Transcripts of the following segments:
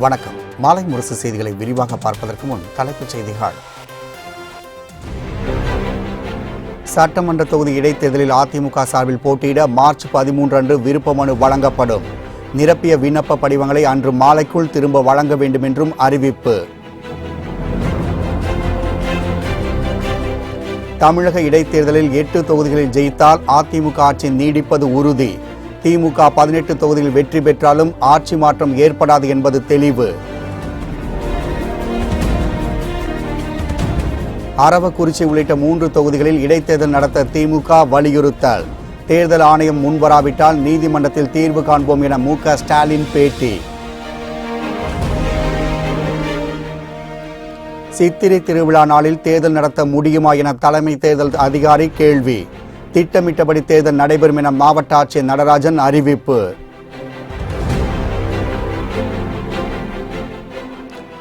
வணக்கம். மாலை முரசு செய்திகளை விரிவாக பார்ப்பதற்கு முன் தலைப்புச் செய்திகள். சட்டமன்ற தொகுதி இடைத்தேர்தலில் அதிமுக சார்பில் போட்டியிட மார்ச் 13 அன்று விருப்ப மனு வழங்கப்படும். நிரப்பிய விண்ணப்ப படிவங்களை அன்று மாலைக்குள் திரும்ப வழங்க வேண்டும் என்றும் அறிவிப்பு. தமிழக இடைத்தேர்தலில் 8 தொகுதிகளில் ஜெயித்தால் அதிமுக ஆட்சி நீடிப்பது உறுதி. திமுக 18 தொகுதியில் வெற்றி பெற்றாலும் ஆட்சி மாற்றம் ஏற்படாது என்பது தெளிவு. அரவக்குறிச்சி உள்ளிட்ட 3 தொகுதிகளில் இடைத்தேர்தல் நடத்த திமுக வலியுறுத்தல். தேர்தல் ஆணையம் முன்வராவிட்டால் நீதிமன்றத்தில் தீர்வு காண்போம் என மு.க. ஸ்டாலின் பேட்டி. சித்திரை திருவிழா நாளில் தேர்தல் நடத்த முடியுமா என தலைமை தேர்தல் அதிகாரி கேள்வி. திட்டமிட்டபடி தேர்தல் நடைபெறும் என மாவட்ட ஆட்சியர் நடராஜன் அறிவிப்பு.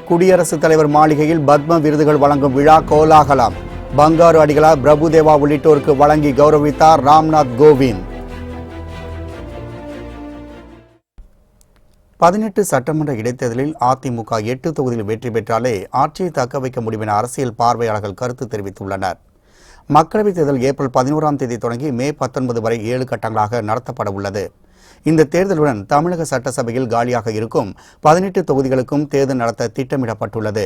குடியரசுத் தலைவர் மாளிகையில் பத்ம விருதுகள் வழங்கும் விழா கோலாகலம். பங்காரு அடிகளார், பிரபுதேவா உள்ளிட்டோருக்கு வழங்கி கௌரவித்தார் ராம்நாத் கோவிந்த். 18 சட்டமன்ற இடைத்தேர்தலில் அதிமுக 8 தொகுதியில் வெற்றி பெற்றாலே ஆட்சியை தக்க வைக்க முடியும் என அரசியல் பார்வையாளர்கள் கருத்து தெரிவித்துள்ளனர். மக்களவைத் தேர்தல் ஏப்ரல் 11ஆம் தேதி தொடங்கி மே 19 வரை 7 கட்டங்களாக நடத்தப்பட உள்ளது. இந்த தேர்தலுடன் தமிழக சட்டசபையில் காலியாக இருக்கும் 18 தொகுதிகளுக்கும் தேர்தல் நடத்த திட்டமிடப்பட்டுள்ளது.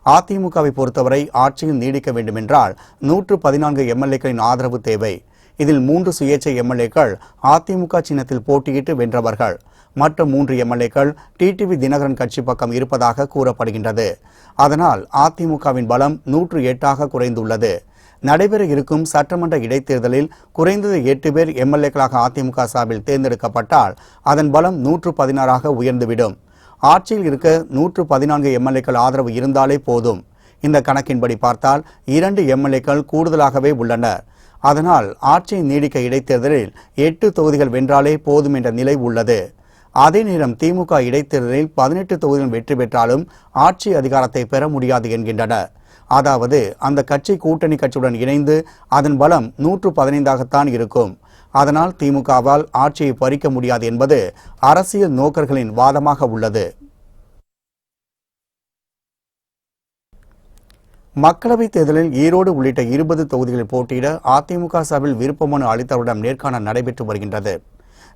அதிமுகவை பொறுத்தவரை ஆட்சியில் நீடிக்க வேண்டுமென்றால் 114 எம்எல்ஏக்களின் ஆதரவு தேவை. இதில் 3 சுயேட்சை எம்எல்ஏக்கள் அதிமுக சின்னத்தில் போட்டியிட்டு வென்றவர்கள். மற்ற 3 எம்எல்ஏக்கள் டிடிவி தினகரன் கட்சி பக்கம் இருப்பதாக கூறப்படுகின்றது. அதனால் அதிமுகவின் பலம் 108ஆக குறைந்துள்ளது. நடைபெற இருக்கும் சட்டமன்ற இடைத்தேர்தலில் குறைந்தது 8 பேர் எம்எல்ஏக்களாக அதிமுக சார்பில் தேர்ந்தெடுக்கப்பட்டால் அதன் பலம் 116ஆக உயர்ந்துவிடும். ஆட்சியில் இருக்க 114 எம்எல்ஏக்கள் ஆதரவு இருந்தாலே போதும். இந்த கணக்கின்படி பார்த்தால் 2 எம்எல்ஏக்கள் கூடுதலாகவே உள்ளனர். அதனால் ஆட்சியை நீடிக்க இடைத்தேர்தலில் 8 தொகுதிகள் வென்றாலே போதும் என்ற நிலை உள்ளது. அதே நேரம் திமுக இடைத்தேர்தலில் 18 தொகுதிகள் வெற்றி பெற்றாலும் ஆட்சி அதிகாரத்தை பெற முடியாது என்கின்றனர். அதாவது அந்த கட்சி கூட்டணி கட்சியுடன் இணைந்து அதன் பலம் 115ஆகத்தான் இருக்கும். அதனால் திமுகவால் ஆட்சியை பறிக்க முடியாது என்பது அரசியல் நோக்கர்களின் வாதமாக உள்ளது. மக்களவைத் தேர்தலில் ஈரோடு உள்ளிட்ட 20 தொகுதிகளில் போட்டியிட அதிமுக சார்பில் விருப்ப மனு அளித்தவரிடம் நேர்காணல் நடைபெற்று வருகின்றது.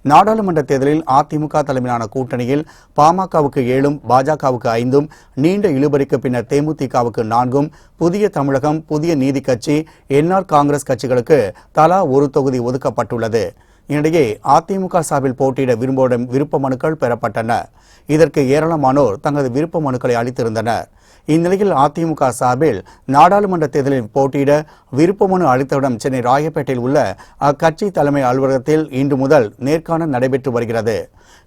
நாடாளுமன்ற தேர்தலில் அதிமுக தலைமையிலான கூட்டணியில் பாமகவுக்கு 7, பாஜகவுக்கு 5, நீண்ட இழுபறிக்கு பின்னர் தேமுதிகவுக்கு 4, புதிய தமிழகம், புதிய நீதி கட்சி, என்ஆர் காங்கிரஸ் கட்சிகளுக்கு தலா 1 தொகுதி ஒதுக்கப்பட்டுள்ளது. இதனிடையே அதிமுக சார்பில் போட்டியிட விரும்புவோரிடம் விருப்ப மனுக்கள் பெறப்பட்டன. இதற்கு ஏராளமானோர் தங்களது விருப்ப மனுக்களை அளித்திருந்தனர். இந்நிலையில் அதிமுக சார்பில் நாடாளுமன்ற தேர்தலில் போட்டியிட விருப்ப மனு அளித்தவுடன் சென்னை ராயப்பேட்டையில் உள்ள அக்கட்சி தலைமை அலுவலகத்தில் இன்று முதல் நேர்காணல் நடைபெற்று வருகிறது.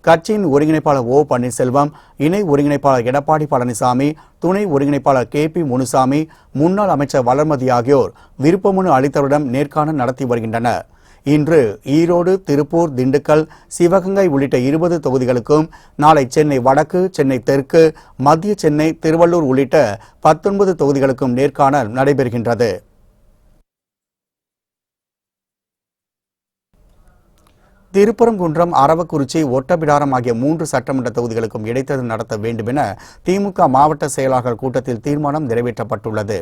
கட்சியின் ஒருங்கிணைப்பாளர் ஓ பன்னீர்செல்வம், இணை ஒருங்கிணைப்பாளர் எடப்பாடி பழனிசாமி, துணை ஒருங்கிணைப்பாளர் KP முனுசாமி, முன்னாள் அமைச்சர் வளர்மதி ஆகியோர் விருப்ப மனு அளித்தவரிடம் நேர்காணல் நடத்தி வருகின்றனர். இன்று ஈரோடு, திருப்பூர், திண்டுக்கல், சிவகங்கை உள்ளிட்ட 20 தொகுதிகளுக்கும், நாளை சென்னை வடக்கு, சென்னை தெற்கு, மத்திய சென்னை, திருவள்ளூர் உள்ளிட்ட 19 தொகுதிகளுக்கும் நேர்காணல் நடைபெறுகின்றது. திருப்பரங்குன்றம், அரவக்குறிச்சி, ஒட்டப்பிடாரம் ஆகிய 3 சட்டமன்ற தொகுதிகளுக்கும் இடைத்தேர்தல் நடத்த வேண்டும் என திமுக மாவட்ட செயலாளர்கள் கூட்டத்தில் தீர்மானம் நிறைவேற்றப்பட்டுள்ளது.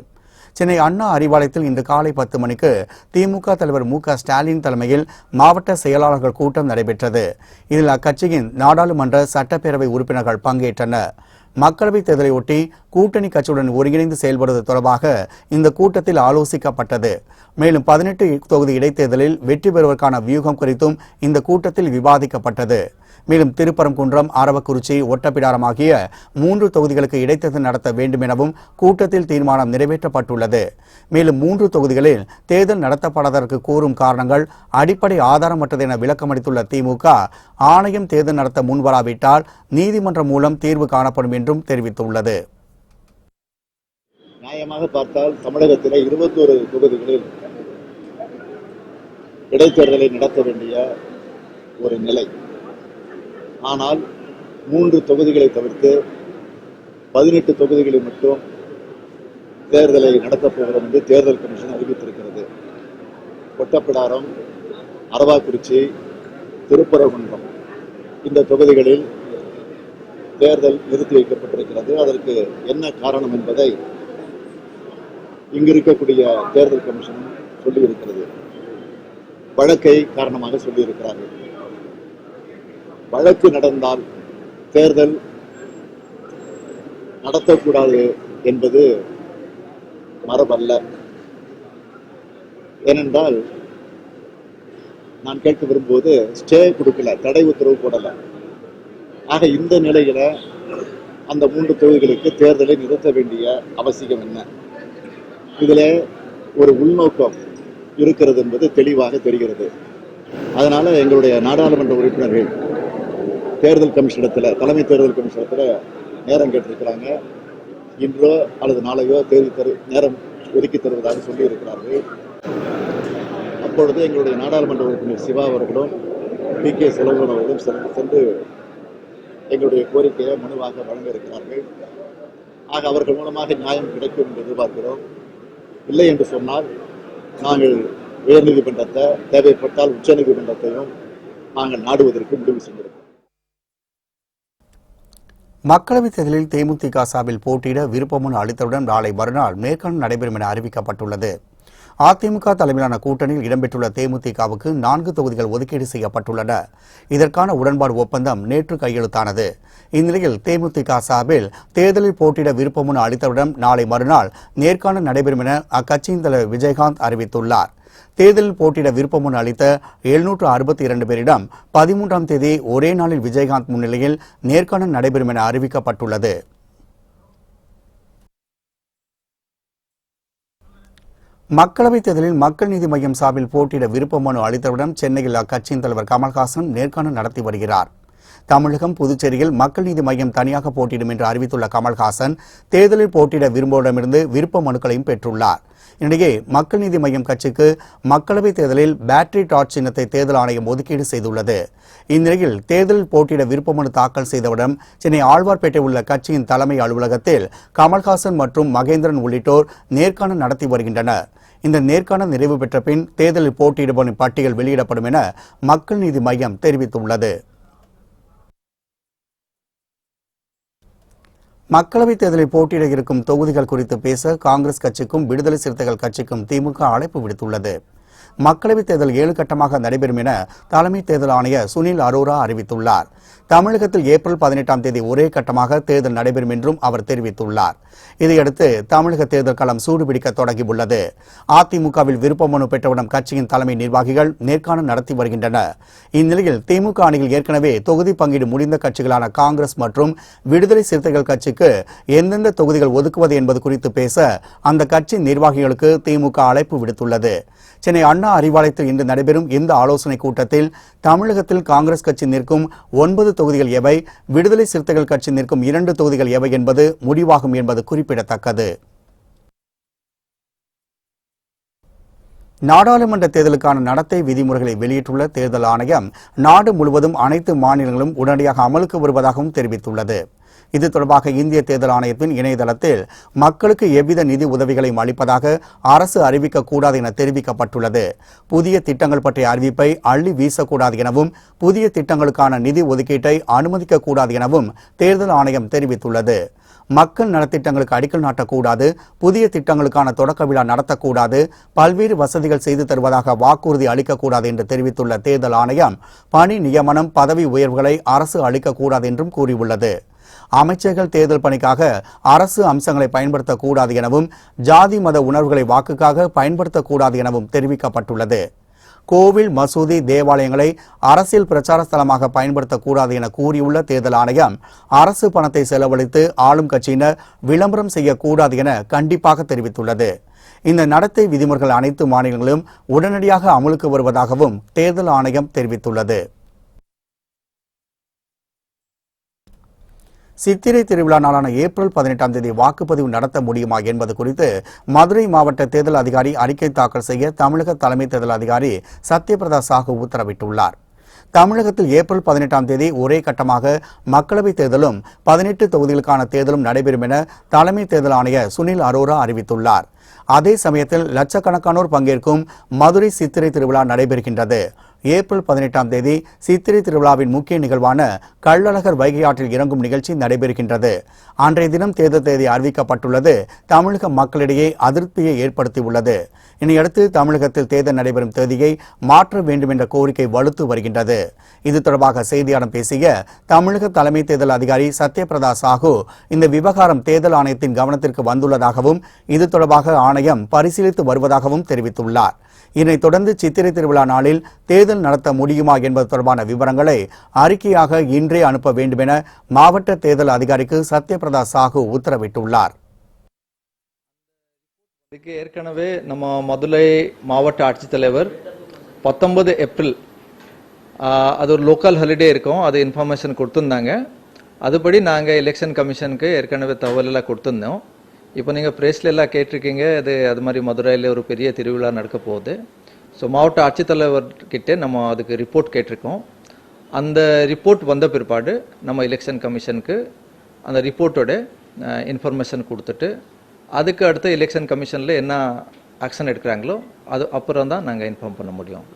சென்னை அண்ணா அறிவாலயத்தில் இன்று காலை 10 மணிக்கு திமுக தலைவர் மு.க. ஸ்டாலின் தலைமையில் மாவட்ட செயலாளர்கள் கூட்டம் நடைபெற்றது. இதில் அக்கட்சியின் நாடாளுமன்ற சட்டப்பேரவை உறுப்பினர்கள் பங்கேற்றனர். மக்களவைத் தேர்தலை ஒட்டி கூட்டணி கட்சியுடன் ஒருங்கிணைந்து செயல்படுவது தொடர்பாக இந்த கூட்டத்தில் ஆலோசிக்கப்பட்டது. மேலும் 18 தொகுதி இடைத்தேர்தலில் வெற்றி பெறுவதற்கான வியூகம் குறித்தும் இந்த கூட்டத்தில் விவாதிக்கப்பட்டது. மேலும் திருப்பரங்குன்றம், அரவக்குறிச்சி, ஒட்டப்பிடாரம் ஆகிய 3 தொகுதிகளுக்கு இடைத்தேர்தல் நடத்த வேண்டும் எனவும் கூட்டத்தில் தீர்மானம் நிறைவேற்றப்பட்டுள்ளது. மேலும் 3 தொகுதிகளில் தேர்தல் நடத்தப்படாததற்கு கூறும் காரணங்கள் அடிப்படை ஆதாரமற்றது என விளக்கமளித்துள்ள திமுக, ஆணையம் தேர்தல் நடத்த முன்வராவிட்டால் நீதிமன்றம் மூலம் தீர்வு காணப்படும் என்றும் தெரிவித்துள்ளது. நியாயமாக பார்த்தால் தமிழகத்தில் 21 தொகுதிகளில் இடைத்தேர்தலை நடத்த வேண்டிய ஒரு நிலை. ஆனால் 3 தொகுதிகளை தவிர்த்து 18 தொகுதிகளில் மட்டும் தேர்தலை நடத்தப் போகிறோம் என்று தேர்தல் கமிஷன் அறிவித்திருக்கிறது. ஒட்டப்பிடாரம், அரவாக்குறிச்சி, திருப்பரங்குன்றம் இந்த தொகுதிகளில் தேர்தல் நிறுத்தி வைக்கப்பட்டிருக்கிறது. அதற்கு என்ன காரணம் என்பதை இங்கு இருக்கக்கூடிய தேர்தல் கமிஷனும் சொல்லியிருக்கிறது. வழக்கை காரணமாக சொல்லியிருக்கிறார்கள். வழக்கு நடந்தால் தேர்தல் நடத்தக்கூடாது என்பது மரபல்ல. ஏனென்றால் நான் கேட்க விரும்புவது ஸ்டே கொடுக்கல, தடை உத்தரவு போடல. ஆக இந்த நிலையில அந்த 3 தொகுதிகளுக்கு தேர்தலை நிறுத்த வேண்டிய அவசியம் என்ன? இதுல ஒரு உள்நோக்கம் இருக்கிறது என்பது தெளிவாக தெரிகிறது. அதனால எங்களுடைய நாடாளுமன்ற உறுப்பினர்கள் தேர்தல் கமிஷனத்துல, தலைமை தேர்தல் கமிஷனத்துல நேரம் கேட்டிருக்கிறாங்க. இன்றோ அல்லது நாளையோ நேரம் ஒதுக்கி தருவதாக சொல்லி இருக்கிறார்கள். அப்பொழுது எங்களுடைய நாடாளுமன்ற உறுப்பினர் சிவா அவர்களும் PK செல்வன் அவர்களும் சென்று எங்களுடைய கோரிக்கையை மனுவாக வழங்க இருக்கிறார்கள். ஆக அவர்கள் மூலமாக நியாயம் கிடைக்கும் என்று எதிர்பார்க்கிறோம். இல்லை என்று சொன்னால் நாங்கள் உயர்நீதிமன்றத்தை, தேவைப்பட்டால் உச்சநீதிமன்றத்தையும் நாங்கள் நாடுவதற்கு முடிவு செய்திருக்கிறோம். மக்களவைத் தேர்தலில் தேமுதிக சார்பில் போட்டியிட விருப்பமனு அளித்தவுடன் நாளை மறுநாள் நேர்காணல் நடைபெறும் என அறிவிக்கப்பட்டுள்ளது. அதிமுக தலைமையிலான கூட்டணியில் இடம்பெற்றுள்ள தேமுதிகவுக்கு 4 தொகுதிகள் ஒதுக்கீடு செய்யப்பட்டுள்ளன. இதற்கான உடன்பாடு ஒப்பந்தம் நேற்று கையெழுத்தானது. இந்நிலையில் தேமுதிக சார்பில் தேர்தலில் போட்டியிட விருப்பமனு அளித்தவுடன் நாளை மறுநாள் நேர்காணல் நடைபெறும் என அக்கட்சியின் தலைவர் விஜயகாந்த் அறிவித்துள்ளார். தேர்தலில் போட்டியிட விருப்பமனு அளித்த 762 பேரிடம் 13ஆம் தேதி ஒரே நாளில் விஜயகாந்த் முன்னிலையில் நேர்காணல் நடைபெறும் என அறிவிக்கப்பட்டுள்ளது. மக்களவைத் தேர்தலில் மக்கள் நீதி மய்யம் சார்பில் போட்டியிட விருப்பமனு அளித்தவுடன் சென்னையில் அக்கட்சியின் தலைவர் கமல்ஹாசன் நேர்காணல் நடத்தி வருகிறார். தமிழகம், புதுச்சேரியில் மக்கள் நீதி மய்யம் தனியாக போட்டியிடும் என்று அறிவித்துள்ள கமல்ஹாசன் தேர்தலில் போட்டியிட விரும்புவோரிடமிருந்து விருப்ப மனுக்களையும் பெற்றுள்ளார். இடையே மக்கள் நீதி மய்யம் கட்சிக்கு மக்களவைத் தேர்தலில் பேட்டரி டார்ச் சின்னத்தை தேர்தல் ஆணையம் ஒதுக்கீடு செய்துள்ளது. இந்நிலையில் தேர்தலில் போட்டியிட விருப்பமனு தாக்கல் செய்தவுடன் சென்னை ஆழ்வார்பேட்டை உள்ள கட்சியின் தலைமை அலுவலகத்தில் கமல்ஹாசன் மற்றும் மகேந்திரன் உள்ளிட்டோர் நேர்காணல் நடத்தி வருகின்றனர். இந்த நேர்காணல் நிறைவு பெற்ற பின் தேர்தலில் போட்டியிடுவோரின் பட்டியல் வெளியிடப்படும் என மக்கள் நீதி மய்யம் தெரிவித்துள்ளது. மக்களவைத் தேர்தலில் போட்டியிட இருக்கும் தொகுதிகள் குறித்து பேச காங்கிரஸ் கட்சிக்கும் விடுதலை சிறுத்தைகள் கட்சிக்கும் திமுக அழைப்பு விடுத்துள்ளது. மக்களவைத் தேர்தல் 7 கட்டமாக நடைபெறும் என தலைமை தேர்தல் ஆணையர் சுனில் அரோரா அறிவித்துள்ளார். தமிழகத்தில் ஏப்ரல் 18ஆம் தேதி ஒரே கட்டமாக தேர்தல் நடைபெறும் என்றும் அவர் தெரிவித்துள்ளார். இதையடுத்து தமிழக தேர்தல் களம் சூடுபிடிக்க தொடங்கியுள்ளது. அதிமுகவில் விருப்பமனு பெற்றவுடன் கட்சியின் தலைமை நிர்வாகிகள் நேர்காணல் நடத்தி வருகின்றனர். இந்நிலையில் திமுக அணியில் ஏற்கனவே தொகுதி பங்கீடு முடிந்த கட்சிகளான காங்கிரஸ் மற்றும் விடுதலை சிறுத்தைகள் கட்சிக்கு எந்தெந்த தொகுதிகள் ஒதுக்குவது என்பது குறித்து பேச அந்த கட்சி நிர்வாகிகளுக்கு திமுக அழைப்பு விடுத்துள்ளது. சென்னை அண்ணா அறிவாலயத்தில் இன்று நடைபெறும் இந்த ஆலோசனைக் கூட்டத்தில் தமிழகத்தில் காங்கிரஸ் கட்சி நிற்கும் 9 தொகுதிகள் எவை, விடுதலை சிறுத்தைகள் கட்சி நிற்கும் 2 தொகுதிகள் எவை என்பது முடிவாகும் என்பது குறிப்பிடத்தக்கது. நாடாளுமன்ற தேர்தலுக்கான நடத்தை விதிமுறைகளை வெளியிட்டுள்ள தேர்தல் ஆணையம் நாடு முழுவதும் அனைத்து மாநிலங்களும் உடனடியாக அமலுக்கு வருவதாகவும் தெரிவித்துள்ளது. இது தொடர்பாக இந்திய தேர்தல் ஆணையத்தின் இணையதளத்தில் மக்களுக்கு எவ்வித நிதி உதவிகளையும் அளிப்பதாக அரசு அறிவிக்கக்கூடாது என தெரிவிக்கப்பட்டுள்ளது. புதிய திட்டங்கள் பற்றிய அறிவிப்பை அள்ளி வீசக்கூடாது எனவும் புதிய திட்டங்களுக்கான நிதி ஒதுக்கீட்டை அனுமதிக்கக்கூடாது எனவும் தேர்தல் ஆணையம் தெரிவித்துள்ளது. மக்கள் நலத்திட்டங்களுக்கு அடிக்கல் நாட்டக்கூடாது, புதிய திட்டங்களுக்கான தொடக்க விழா நடத்தக்கூடாது, பல்வேறு வசதிகள் செய்து தருவதாக வாக்குறுதி அளிக்கக்கூடாது என்று தெரிவித்துள்ள தேர்தல் ஆணையம் பணி நியமனம், பதவி உயர்வுகளை அரசு அளிக்கக்கூடாது என்றும் கூறியுள்ளது. அமைச்சர்கள் தேர்தல் பணிக்காக அரசு அம்சங்களை பயன்படுத்தக்கூடாது எனவும் ஜாதி மத உணர்வுகளை வாக்குக்காக பயன்படுத்தக்கூடாது எனவும் தெரிவிக்கப்பட்டுள்ளது. கோவில், மசூதி, தேவாலயங்களை அரசியல் பிரச்சார ஸ்தலமாக பயன்படுத்தக்கூடாது என கூறியுள்ள தேர்தல் ஆணையம் அரசு பணத்தை செலவழித்து ஆளும் கட்சியினர் விளம்பரம் செய்யக்கூடாது என கண்டிப்பாக தெரிவித்துள்ளது. இந்த நடத்தை விதிமுறைகள் அனைத்து மாநிலங்களிலும் உடனடியாக அமலுக்கு வருவதாகவும் தேர்தல் ஆணையம் தெரிவித்துள்ளது. சித்திரை திருவிழா நாளான ஏப்ரல் 18ஆம் தேதி வாக்குப்பதிவு நடத்த முடியுமா என்பது குறித்து மதுரை மாவட்ட தேர்தல் அதிகாரி அறிக்கை தாக்கல் செய்ய தமிழக தலைமை தேர்தல் அதிகாரி சத்யபிரதா சாஹூ உத்தரவிட்டுள்ளார். தமிழகத்தில் ஏப்ரல் 18ஆம் தேதி ஒரே கட்டமாக மக்களவைத் தேர்தலும் 18 தொகுதிகளுக்கான தேர்தலும் நடைபெறும் என தலைமை தேர்தல் ஆணையர் சுனில் அரோரா அறிவித்துள்ளார். அதே சமயத்தில் லட்சக்கணக்கானோர் பங்கேற்கும் மதுரை சித்திரை திருவிழா நடைபெறுகின்றது. ஏப்ரல் 18ஆம் தேதி சித்திரை திருவிழாவின் முக்கிய நிகழ்வான கள்ளழகர் வைகை ஆற்றில் இறங்கும் நிகழ்ச்சி நடைபெறுகின்றது. அன்றைய தினம் தேர்தல் தேதி அறிவிக்கப்பட்டுள்ளது தமிழக மக்களிடையே அதிருப்தியை ஏற்படுத்தியுள்ளது. இதனையடுத்து தமிழகத்தில் தேர்தல் நடைபெறும் தேதியை மாற்ற வேண்டும் என்ற கோரிக்கை வலுத்து வருகின்றது. இது தொடர்பாக செய்தியாளர் பேசிய தமிழக தலைமை தேர்தல் அதிகாரி சத்யபிரதா சாஹூ இந்த விவகாரம் தேர்தல் ஆணையத்தின் கவனத்திற்கு வந்துள்ளதாகவும் இது தொடர்பாக ஆணையம் பரிசீலித்து வருவதாகவும் தெரிவித்துள்ளார். இதனைத் தொடர்ந்து சித்திரை திருவிழா நாளில் தேர்தல் நடத்த முடியுமா என்பது தொடர்பான விவரங்களை அறிக்கையாக இன்றே அனுப்ப வேண்டும் என மாவட்ட தேர்தல் அதிகாரிக்கு சத்யபிரதா சாஹூ உத்தரவிட்டுள்ளார். இதுக்கு ஏற்கனவே நம்ம மதுரை மாவட்ட ஆட்சித்தலைவர் 19 ஏப்ரல் அது ஒரு லோக்கல் ஹாலிடே இருக்கும், அது இன்ஃபர்மேஷன் கொடுத்துருந்தாங்க. அதுபடி நாங்கள் எலெக்ஷன் கமிஷனுக்கு ஏற்கனவே தகவலெல்லாம் கொடுத்துருந்தோம். இப்போ நீங்கள் ப்ரெஸ்ல எல்லாம் கேட்டிருக்கீங்க, அது மாதிரி மதுரையில் ஒரு பெரிய திருவிழா நடக்க போகுது. ஸோ மாவட்ட ஆட்சித்தலைவர்கிட்ட நம்ம அதுக்கு ரிப்போர்ட் கேட்டிருக்கோம். அந்த ரிப்போர்ட் வந்த பிற்பாடு நம்ம எலெக்ஷன் கமிஷனுக்கு அந்த ரிப்போர்ட்டோட இன்ஃபர்மேஷன் கொடுத்துட்டு அதுக்கு அடுத்து எலெக்ஷன் கமிஷனில் என்ன ஆக்ஷன் எடுக்கிறாங்களோ அது அப்புறம் தான் நாங்கள் இன்ஃபார்ம் பண்ண முடியும்.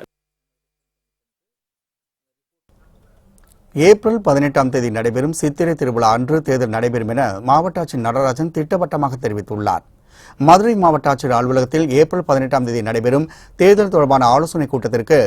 ஏப்ரல் 18ஆம் தேதி நடைபெறும் சித்திரை திருவிழா அன்று தேர்தல் நடைபெறும் என மாவட்ட ஆட்சியர் நடராஜன் திட்டவட்டமாக தெரிவித்துள்ளார். மதுரை மாவட்ட ஆட்சியர் அலுவலகத்தில் ஏப்ரல் 18ஆம் தேதி நடைபெறும் தேர்தல் தொடர்பான ஆலோசனைக் கூட்டத்திற்கு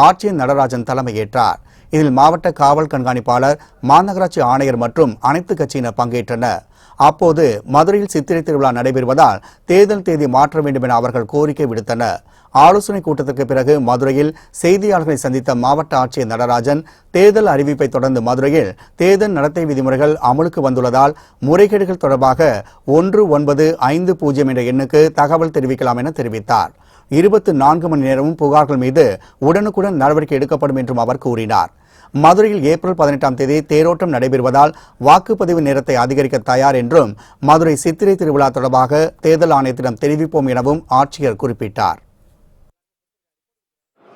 ஆட்சியர் நடராஜன் தலைமையேற்றார். இதில் மாவட்ட காவல் கண்காணிப்பாளர், மாநகராட்சி ஆணையர் மற்றும் அனைத்து கட்சியினர் பங்கேற்றனர். அப்போது மதுரையில் சித்திரை திருவிழா நடைபெறுவதால் தேர்தல் தேதி மாற்ற வேண்டும் என அவர்கள் கோரிக்கை விடுத்தனர். ஆலோசனைக் கூட்டத்திற்கு பிறகு மதுரையில் செய்தியாளர்களை சந்தித்த மாவட்ட ஆட்சியர் நடராஜன், தேர்தல் அறிவிப்பை தொடர்ந்து மதுரையில் தேர்தல் நடத்தை விதிமுறைகள் அமலுக்கு வந்துள்ளதால் முறைகேடுகள் தொடர்பாக 1950 என்ற எண்ணுக்கு தகவல் தெரிவிக்கலாம் என தெரிவித்தார். 24 மணி நேரமும் புகார்கள் மீது உடனுக்குடன் நடவடிக்கை எடுக்கப்படும் என்றும் அவர் கூறினார். மதுரையில் ஏப்ரல் 18ஆம் தேதி தேரோட்டம் நடைபெறுவதால் வாக்குப்பதிவு நேரத்தை அதிகரிக்க தயார் என்றும் மதுரை சித்திரை திருவிழா தொடர்பாக தேர்தல் ஆணையத்திடம் தெரிவிப்போம் எனவும் ஆட்சியர் குறிப்பிட்டார்.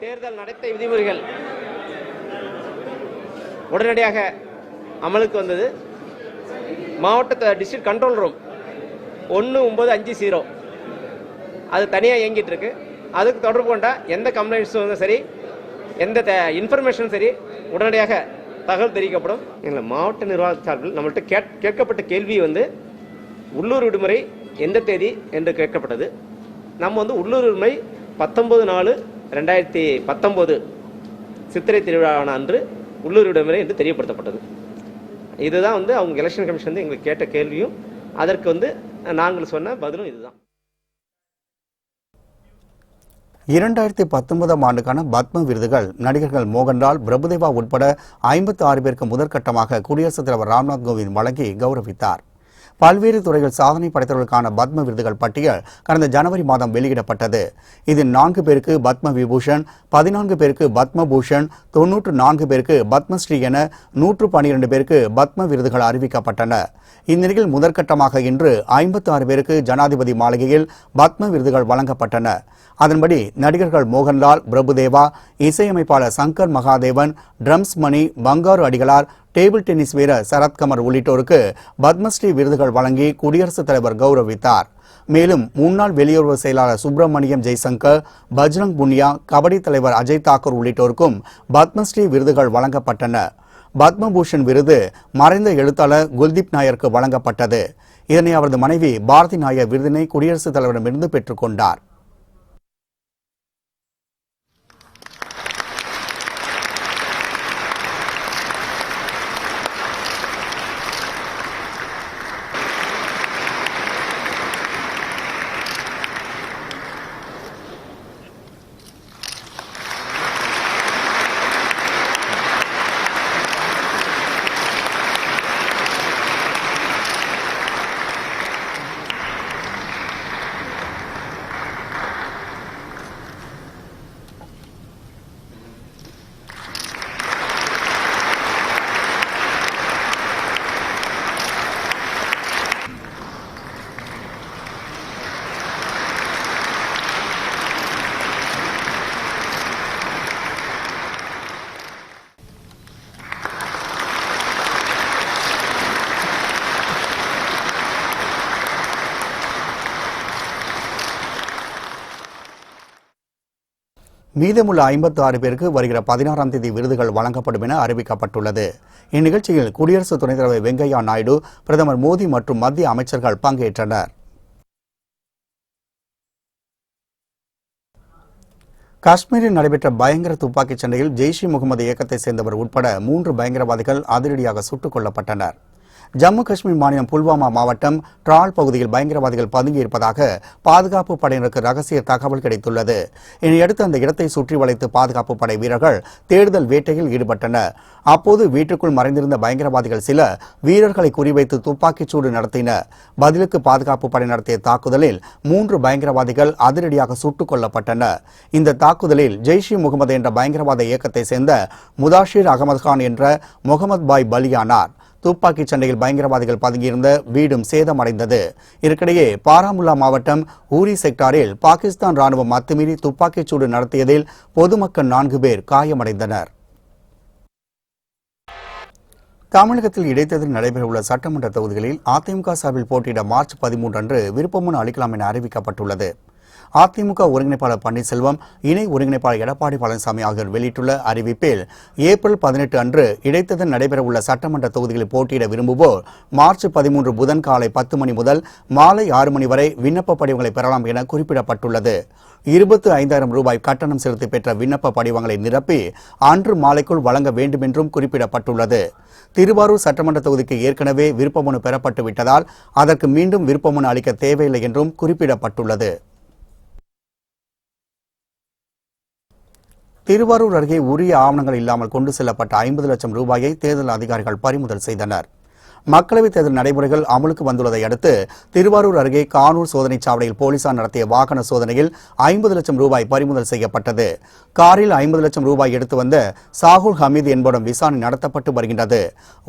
தேர்தல் நடத்தை விதிமுறைகள் உடனடியாக அமலுக்கு வந்தது. மாவட்ட டிஸ்ட்ரிக்ட் கண்ட்ரோல் ரூம் 1950 அது தனியாக இயங்கிட்டு இருக்கு. அதுக்கு தொடர்பு கொண்ட எந்த கம்ப்ளைண்ட்ஸும் சரி, எந்த இன்ஃபர்மேஷனும் சரி, உடனடியாக தகவல் தெரிவிக்கப்படும். எங்களை மாவட்ட நிர்வாக சார்பில் நம்மள்ட்ட கேட்கப்பட்ட கேள்வி உள்ளூர் விடுமுறை எந்த தேதி என்று கேட்கப்பட்டது. நம்ம உள்ளூர் விடுமுறை 19/4/2019 சித்திரை திருவிழாவான அன்று உள்ளூர் விடுமுறை என்று தெரியப்படுத்தப்பட்டது. இதுதான் அவங்க எலெக்ஷன் கமிஷன் எங்களுக்கு கேட்ட கேள்வியும் அதற்கு நாங்கள் சொன்ன பதிலும் இதுதான். 2019ஆம் ஆண்டுக்கான பத்ம விருதுகள் நடிகர்கள் மோகன்லால், பிரபுதேவா உட்பட 56 பேருக்கு முதற்கட்டமாக குடியரசுத் தலைவர் ராம்நாத் கோவிந்த் வழங்கி கௌரவித்தார். பல்வேறு துறைகள் சாதனை படைத்தவர்களுக்கான பத்ம விருதுகள் பட்டியல் கடந்த ஜனவரி மாதம் வெளியிடப்பட்டது. இதில் 4 பேருக்கு பத்ம விபூஷன், 14 பேருக்கு பத்ம பூஷன், 94 பேருக்கு பத்மஸ்ரீ என 112 பேருக்கு பத்ம விருதுகள் அறிவிக்கப்பட்டன. இந்நிலையில் முதற்கட்டமாக இன்று 56 பேருக்கு ஜனாதிபதி மாளிகையில் பத்ம விருதுகள் வழங்கப்பட்டன. அதன்படி நடிகர்கள் மோகன்லால், பிரபுதேவா, இசையமைப்பாளர் சங்கர் மகாதேவன், ட்ரம்ஸ் மணி, பங்காரு அடிகளார், டேபிள் டென்னிஸ் வீரர் சரத்கமர் உள்ளிட்டோருக்கு பத்மஸ்ரீ விருதுகள் வழங்கி குடியரசுத் தலைவர் கௌரவித்தார். மேலும் முன்னாள் வெளியுறவு செயலாளர் சுப்பிரமணியம் ஜெய்சங்கர், பஜ்ரங் புனியா, கபடி தலைவர் அஜய் தாக்கூர் உள்ளிட்டோருக்கும் பத்மஸ்ரீ விருதுகள் வழங்கப்பட்டன. பத்மபூஷன் விருது மறைந்த எழுத்தாளர் குல்தீப் நாயருக்கு வழங்கப்பட்டது. இதனை அவரது மனைவி பாரதி நாயர் விருதினை குடியரசுத் தலைவரிடமிருந்து பெற்றுக் கொண்டார். மீதமுள்ள 56 பேருக்கு வருகிற 16ஆம் தேதி விருதுகள் வழங்கப்படும் என அறிவிக்கப்பட்டுள்ளது. இந்நிகழ்ச்சியில் குடியரசு துணைத் தலைவர் வெங்கையா நாயுடு, பிரதமர் மோடி மற்றும் மத்திய அமைச்சர்கள் பங்கேற்றனர். காஷ்மீரில் நடைபெற்ற பயங்கர துப்பாக்கிச் சண்டையில் ஜெய்ஷ் இ முகமது இயக்கத்தை சேர்ந்தவர் உட்பட 3 பயங்கரவாதிகள் அதிரடியாக சுட்டுக் கொல்லப்பட்டனர். ஜம்மு காஷ்மீர் மாநிலம் புல்வாமா மாவட்டம் டிரால் பகுதியில் பயங்கரவாதிகள் பதுங்கியிருப்பதாக பாதுகாப்பு படையினருக்கு ரகசிய தகவல் கிடைத்துள்ளது. இதனையடுத்து அந்த இடத்தை சுற்றி வளைத்து பாதுகாப்பு படை வீரர்கள் தேடுதல் வேட்டையில் ஈடுபட்டனர். அப்போது வீட்டுக்குள் மறைந்திருந்த பயங்கரவாதிகள் சில வீரர்களை குறிவைத்து துப்பாக்கிச் சூடு நடத்தினர். பதிலுக்கு பாதுகாப்பு படை நடத்திய தாக்குதலில் 3 பயங்கரவாதிகள் அதிரடியாக சுட்டுக் கொல்லப்பட்டனர். இந்த தாக்குதலில் ஜெய்ஷ் இ முகமது என்ற பயங்கரவாத இயக்கத்தை சேர்ந்த முதாஷிர் அகமது கான் என்ற முகமது பாய் பலியானார். துப்பாக்கிச் சண்டையில் பயங்கரவாதிகள் பதுங்கியிருந்த வீடும் சேதமடைந்தது. இதற்கிடையே பாராமுல்லா மாவட்டம் ஊரி செக்டாரில் பாகிஸ்தான் ராணுவம் அத்துமீறி துப்பாக்கிச் சூடு நடத்தியதில் பொதுமக்கள் 4 பேர் காயமடைந்தனர். தமிழகத்தில் இடைத்தேர்தல் நடைபெறவுள்ள சட்டமன்ற தொகுதிகளில் அதிமுக சார்பில் போட்டியிட மார்ச் 13 அன்று விருப்பமனு அளிக்கலாம் என அறிவிக்கப்பட்டுள்ளது. அதிமுக ஒருங்கிணைப்பாளர் பன்னீர்செல்வம், இணை ஒருங்கிணைப்பாளர் எடப்பாடி பழனிசாமி ஆகியோர் வெளியிட்டுள்ள அறிவிப்பில் ஏப்ரல் 18 அன்று இடைத்தேர்தல் நடைபெறவுள்ள சட்டமன்ற தொகுதிகளில் போட்டியிட விரும்புவோர் மார்ச் 13 புதன் காலை 10 மணி முதல் மாலை 6 மணி வரை விண்ணப்ப படிவங்களை பெறலாம் என குறிப்பிடப்பட்டுள்ளது. 25,000 ரூபாய் கட்டணம் செலுத்தி பெற்ற விண்ணப்ப படிவங்களை நிரப்பி அன்று மாலைக்குள் வழங்க வேண்டும் என்றும் குறிப்பிடப்பட்டுள்ளது. திருவாரூர் சட்டமன்ற தொகுதிக்கு ஏற்கனவே விருப்பமனு பெறப்பட்டு விட்டதால் அதற்கு மீண்டும் விருப்பமனு அளிக்க தேவையில்லை என்றும் குறிப்பிடப்பட்டுள்ளது. திருவாரூர் அருகே உரிய ஆவணங்கள் இல்லாமல் கொண்டு செல்லப்பட்ட 50 லட்சம் ரூபாயை தேர்தல் அதிகாரிகள் பறிமுதல் செய்தனர். மக்களவைத் தேர்தல் நடைமுறைகள் அமலுக்கு வந்துள்ளதை அடுத்து திருவாரூர் அருகே கானூர் சோதனைச் சாவடியில் போலீசார் நடத்திய வாகன சோதனையில் 50 லட்சம் ரூபாய் பறிமுதல் செய்யப்பட்டது. காரில் 50 லட்சம் ரூபாய் எடுத்து வந்த சாகுல் ஹமீது என்பவரிடம் விசாரணை நடத்தப்பட்டு வருகின்றது.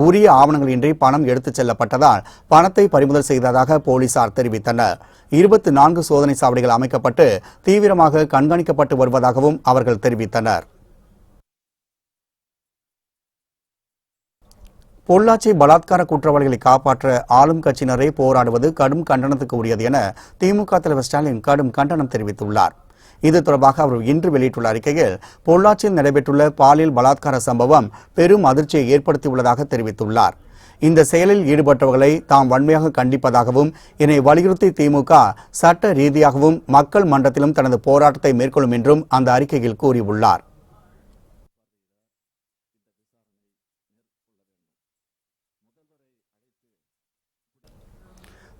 உரிய ஆவணங்களின்றி பணம் எடுத்துச் செல்லப்பட்டதால் பணத்தை பறிமுதல் செய்ததாக போலீசார் தெரிவித்தனர். 24 சோதனை சாவடிகள் அமைக்கப்பட்டு தீவிரமாக கண்காணிக்கப்பட்டு வருவதாகவும் அவர்கள் தெரிவித்தனர். பொள்ளாச்சி பலாத்கார குற்றவாளிகளை காப்பாற்ற ஆளும் கட்சியினரே போராடுவது கடும் கண்டனத்துக்கு உரியது என திமுக தலைவர் ஸ்டாலின் கடும் கண்டனம் தெரிவித்துள்ளார். இது தொடர்பாக அவர் இன்று வெளியிட்டுள்ள அறிக்கையில் பொள்ளாச்சியில் நடைபெற்றுள்ள பாலியல் பலாத்கார சம்பவம் பெரும் அதிர்ச்சியை ஏற்படுத்தியுள்ளதாக தெரிவித்துள்ளார். இந்த செயலில் ஈடுபட்டவர்களை தாம் வன்மையாக கண்டிப்பதாகவும் இதனை வலியுறுத்தி திமுக சட்ட ரீதியாகவும் மக்கள் மன்றத்திலும் தனது போராட்டத்தை மேற்கொள்ளும் என்றும் அந்த அறிக்கையில் கூறியுள்ளார்.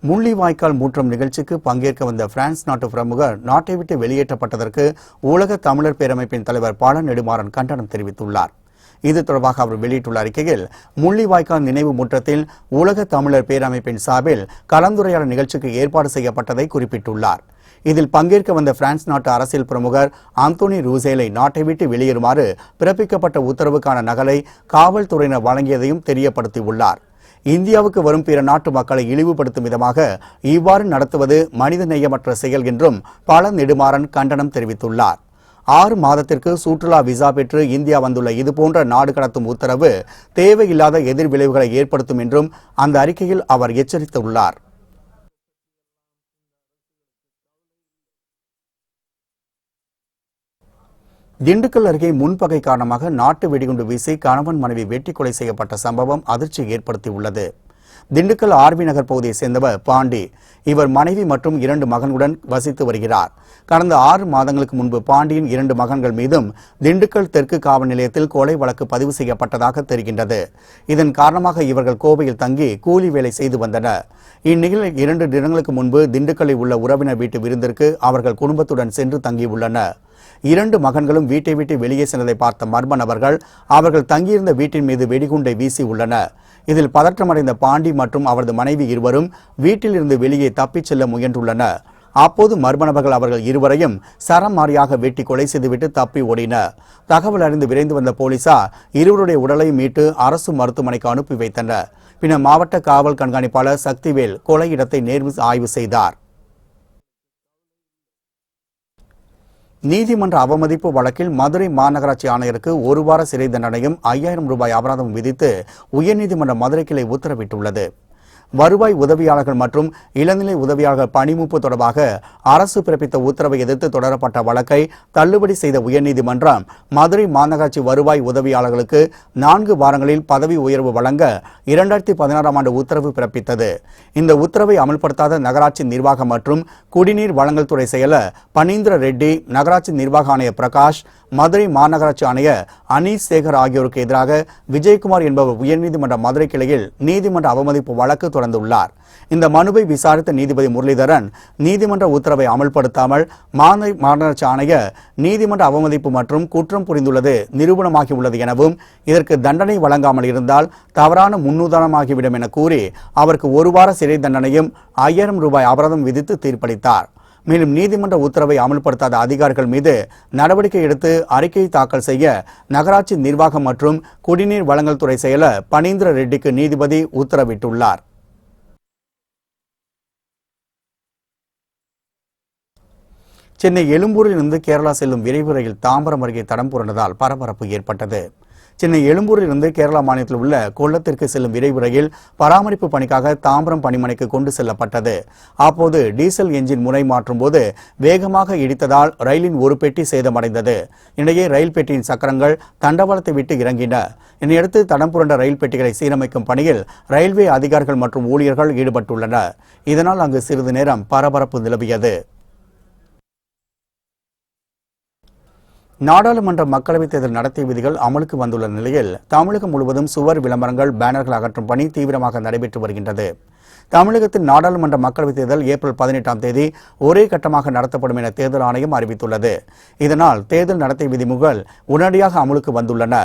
முள்ளிவாய்க்கால் மூற்றம் நிகழ்ச்சிக்கு பங்கேற்க வந்த பிரான்ஸ் நாட்டு பிரமுகர் நாட்டை விட்டு வெளியேற்றப்பட்டதற்கு உலக தமிழர் பேரமைப்பின் தலைவர் பழ நெடுமாறன் கண்டனம் தெரிவித்துள்ளார். இது தொடர்பாக அவர் வெளியிட்டுள்ள அறிக்கையில் முள்ளிவாய்க்கால் நினைவு முற்றத்தில் உலக தமிழர் பேரமைப்பின் சார்பில் கலந்துரையாடல் நிகழ்ச்சிக்கு ஏற்பாடு செய்யப்பட்டதை குறிப்பிட்டுள்ளார். இதில் பங்கேற்க வந்த பிரான்ஸ் நாட்டு அரசியல் பிரமுகர் ஆந்தோனி ரூசேலை நாட்டை விட்டு வெளியேறுமாறு பிறப்பிக்கப்பட்ட உத்தரவுக்கான நகலை காவல்துறையினர் வழங்கியதையும் தெரியப்படுத்தியுள்ளார். இந்தியாவுக்கு வரும் பிற நாட்டு மக்களை இழிவுபடுத்தும் விதமாக இவ்வாறு நடத்துவது மனிதநேயமற்ற செயல் என்றும் பழ நெடுமாறன் கண்டனம் தெரிவித்துள்ளார். 6 மாதத்திற்கு சுற்றுலா விசா பெற்று இந்தியா வந்துள்ள இதுபோன்ற நாடு கடத்தும் உத்தரவு தேவையில்லாத எதிர்விளைவுகளை ஏற்படுத்தும் என்றும் அந்த அறிக்கையில் அவர் எச்சரித்துள்ளார். திண்டுக்கல் அருகே முன்பகை காரணமாக நாட்டு வெடிகுண்டு வீசி கணவன் மனைவி வெட்டி கொலை செய்யப்பட்ட சம்பவம் அதிர்ச்சியை ஏற்படுத்தியுள்ளது. திண்டுக்கல் ஆர்வி நகர் பகுதியை சேர்ந்தவர் பாண்டி. இவர் மனைவி மற்றும் 2 மகன்களுடன் வசித்து வருகிறார். கடந்த 6 மாதங்களுக்கு முன்பு பாண்டியின் 2 மகன்கள் மீதும் திண்டுக்கல் தெற்கு காவல் நிலையத்தில் கொலை வழக்கு பதிவு செய்யப்பட்டதாக தெரிகின்றது. இதன் காரணமாக இவர்கள் கோவையில் தங்கி கூலி வேலை செய்து வந்தனர். இந்நிலையில் 2 தினங்களுக்கு முன்பு திண்டுக்கல்லில் உள்ள உறவினர் வீட்டு விருந்திற்கு அவர்கள் குடும்பத்துடன் சென்று தங்கியுள்ளனர். 2 மகன்களும் வீட்டை விட்டு வெளியே சென்றதை பார்த்த மர்ம நபர்கள் அவர்கள் தங்கியிருந்த வீட்டின் மீது வெடிகுண்டை வீசி உள்ளனர். இதில் பதற்றமடைந்த பாண்டி மற்றும் அவரது மனைவி இருவரும் வீட்டில் இருந்து வெளியே தப்பிச் செல்ல முயன்றுள்ளனர். அப்போது மர்ம நபர்கள் அவர்கள் இருவரையும் சரமாரியாக வெட்டி கொலை செய்துவிட்டு தப்பி ஓடினர். தகவல் அறிந்து விரைந்து வந்த போலீசார் இருவருடைய உடலை மீட்டு அரசு மருத்துவமனைக்கு அனுப்பி வைத்தனர். பின்னர் மாவட்ட காவல் கண்காணிப்பாளர் சக்திவேல் கொலை இடத்தை நேர்வு ஆய்வு செய்தார். நீதிமன்ற அவமதிப்பு வழக்கில் மதுரை மாநகராட்சி ஆணையருக்கு 1 வார சிறை தண்டனையும் 5,000 ரூபாய் அபராதம் விதித்து உயர்நீதிமன்ற மதுரை கிளை உத்தரவிட்டுள்ளது. வருவாய் உதவியாளர்கள் மற்றும் இளநிலை உதவியாளர்கள் பணிமூப்பு தொடர்பாக அரசு பிறப்பித்த உத்தரவை எதிர்த்து தொடரப்பட்ட வழக்கை தள்ளுபடி செய்த உயர்நீதிமன்றம் மதுரை மாநகராட்சி வருவாய் உதவியாளர்களுக்கு 4 வாரங்களில் பதவி உயர்வு வழங்க 2016ஆம் ஆண்டு உத்தரவு பிறப்பித்தது. இந்த உத்தரவை அமல்படுத்தாத நகராட்சி நிர்வாகம் மற்றும் குடிநீர் வழங்கல் துறை செயலர் பனீந்திர ரெட்டி, நகராட்சி நிர்வாக ஆணையர் பிரகாஷ், மதுரை மாநகராட்சி ஆணையர் அனீஸ் சேகர் ஆகியோருக்கு எதிராக விஜயகுமார் என்பவர் உயர்நீதிமன்ற மதுரை கிளையில் நீதிமன்ற அவமதிப்பு வழக்கு தொடர்ந்துள்ளார். இந்த மனுவை விசாரித்த நீதிபதி முரளிதரன் நீதிமன்ற உத்தரவை அமல்படுத்தாமல் மாநகராட்சி ஆணையர் நீதிமன்ற அவமதிப்பு மற்றும் குற்றம் புரிந்துள்ளது நிரூபணமாகியுள்ளது எனவும் இதற்கு தண்டனை வழங்காமல் இருந்தால் தவறான முன்னுதாரணமாகிவிடும் என கூறி அவருக்கு 1 வார சிறை தண்டனையும் 5000 ரூபாய் அபராதம் விதித்து தீர்ப்பளித்தார். மேலும் நீதிமன்ற உத்தரவை அமல்படுத்தாத அதிகாரிகள் மீது நடவடிக்கை எடுத்து அறிக்கை தாக்கல் செய்ய நகராட்சி நிர்வாகம் மற்றும் குடிநீர் வழங்கல் துறை செயலர் பனீந்திர ரெட்டிக்கு நீதிபதி உத்தரவிட்டுள்ளார். சென்னை எழும்பூரில் இருந்து கேரளா செல்லும் விரைவு ரயில் தாம்பரம் அருகே தடம் புரண்டதால் பரபரப்பு ஏற்பட்டது. சென்னை எழும்பூரில் இருந்து கேரளா மாநிலத்தில் உள்ள கொல்லத்திற்கு செல்லும் விரைவு ரயில் பராமரிப்பு பணிக்காக தாம்பரம் பணிமனைக்கு கொண்டு செல்லப்பட்டது. அப்போது டீசல் என்ஜின் முறை மாற்றும் போது வேகமாக இடித்ததால் ரயிலின் ஒரு பெட்டி சேதமடைந்தது. இடையே ரயில் பெட்டியின் சக்கரங்கள் தண்டவாளத்தை விட்டு இறங்கின. இதனையடுத்து தடம் புரண்ட ரயில் பெட்டிகளை சீரமைக்கும் பணியில் ரயில்வே அதிகாரிகள் மற்றும் ஊழியர்கள் ஈடுபட்டுள்ளனர். இதனால் அங்கு சிறிது நேரம் பரபரப்பு நிலவியது. நாடாளுமன்ற மக்களவைத் தேர்தல் நடத்தை விதிகள் அமலுக்கு வந்துள்ள நிலையில் தமிழகம் முழுவதும் சுவர் விளம்பரங்கள், பேனர்கள் அகற்றும் பணி தீவிரமாக நடைபெற்று வருகின்றது. தமிழகத்தில் நாடாளுமன்ற மக்களவைத் தேர்தல் ஏப்ரல் 18ஆம் தேதி ஒரே கட்டமாக நடத்தப்படும் என தேர்தல் ஆணையம் அறிவித்துள்ளது. இதனால் தேர்தல் நடத்தை விதிமுறைகள் உடனடியாக அமலுக்கு வந்துள்ளன.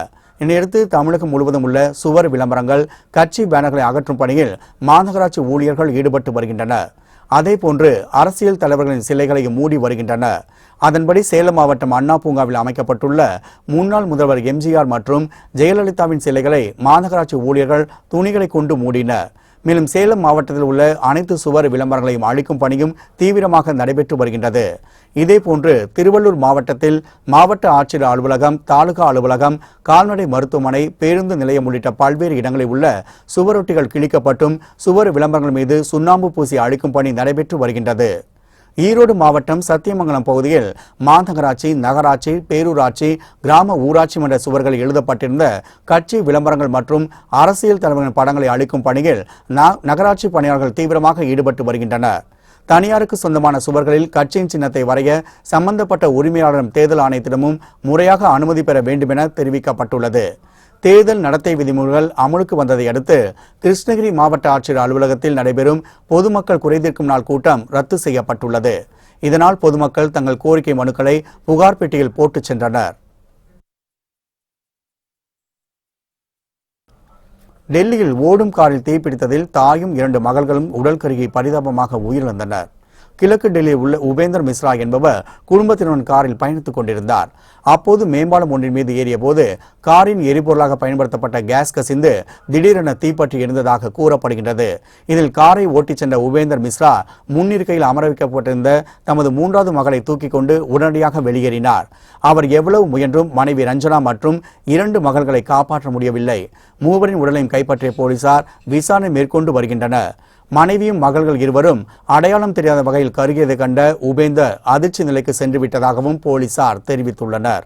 இதனையடுத்து தமிழகம் முழுவதும் உள்ள சுவர் விளம்பரங்கள், கட்சி பேனர்களை அகற்றும் பணியில் மாநகராட்சி ஊழியர்கள் ஈடுபட்டு வருகின்றனர். அதேபோன்று அரசியல் தலைவர்களின் சிலைகளையும் மூடி வருகின்றனர். அதன்படி சேலம் மாவட்டம் அண்ணா பூங்காவில் அமைக்கப்பட்டுள்ள முன்னாள் முதல்வர் எம்ஜிஆர் மற்றும் ஜெயலலிதாவின் சிலைகளை மாநகராட்சி ஊழியர்கள் துணிகளை கொண்டு மூடினர். மேலும் சேலம் மாவட்டத்தில் உள்ள அனைத்து சுவர் விளம்பரங்களையும் அழிக்கும் பணியும் தீவிரமாக நடைபெற்று வருகின்றது. இதேபோன்று திருவள்ளூர் மாவட்டத்தில் மாவட்ட ஆட்சியர் அலுவலகம், தாலுகா அலுவலகம், கால்நடை மருத்துவமனை, பேருந்து நிலையம் உள்ளிட்ட பல்வேறு இடங்களில் உள்ள சுவரொட்டிகள் கிழிக்கப்பட்டும் சுவர் விளம்பரங்கள் மீது சுண்ணாம்பு பூசி அழிக்கும் பணி நடைபெற்று வருகின்றது. ஈரோடு மாவட்டம் சத்தியமங்கலம் பகுதியில் மாநகராட்சி, நகராட்சி, பேரூராட்சி, கிராம ஊராட்சி மன்ற சுவர்களில் எழுதப்பட்டிருந்த கட்சி விளம்பரங்கள் மற்றும் அரசியல் தலைவர்களின் படங்களை அழிக்கும் பணியில் நகராட்சி பணியாளர்கள் தீவிரமாக ஈடுபட்டு வருகின்றனர். தனியாருக்கு சொந்தமான சுவர்களில் கட்சியின் சின்னத்தை வரைய சம்பந்தப்பட்ட உரிமையாளரும் தேர்தல் ஆணையத்திடமும் முறையாக அனுமதி பெற வேண்டும் என தெரிவிக்கப்பட்டுள்ளது. தேர்தல் நடத்தை விதிமுறைகள் அமலுக்கு வந்ததை அடுத்து கிருஷ்ணகிரி மாவட்ட ஆட்சியர் அலுவலகத்தில் நடைபெறும் பொதுமக்கள் குறைதீர்க்கும் நாள் கூட்டம் ரத்து செய்யப்பட்டுள்ளது. இதனால் பொதுமக்கள் தங்கள் கோரிக்கை மனுக்களை புகார் பெட்டியில் போட்டு சென்றனர். டெல்லியில் ஓடும் காரில் தீப்பிடித்ததில் தாயும் 2 மகள்களும் உடல் கருகி பரிதாபமாக உயிரிழந்தனர். கிழக்கு டெல்லியில் உள்ள உபேந்தர் மிஸ்ரா என்பவர் குடும்பத்தினருடன் காரில் பயணித்துக் கொண்டிருந்தார். அப்போது மேம்பாலம் ஒன்றின் மீது ஏறிய போது காரின் எரிபொருளாக பயன்படுத்தப்பட்ட கேஸ் கசிந்து திடீரென தீப்பற்றி எரிந்ததாக கூறப்படுகின்றது. இதில் காரை ஓட்டிச் சென்ற உபேந்தர் மிஸ்ரா முன்னிருக்கையில் அமர வைக்கப்பட்டிருந்த தமது 3வது மகளை தூக்கிக் கொண்டு உடனடியாக வெளியேறினார். அவர் எவ்வளவு முயன்றும் மனைவி ரஞ்சனா மற்றும் 2 மகள்களை காப்பாற்ற முடியவில்லை. மூவரின் உடலையும் கைப்பற்றிய போலீசார் விசாரணை மேற்கொண்டு வருகின்றனர். மனைவியும் மகள்கள் இருவரும் அடையாளம் தெரியாத வகையில் கருகியதை கண்ட உபேந்தர் அதிர்ச்சி நிலைக்கு சென்று விட்டதாகவும் போலீசார் தெரிவித்துள்ளனர்.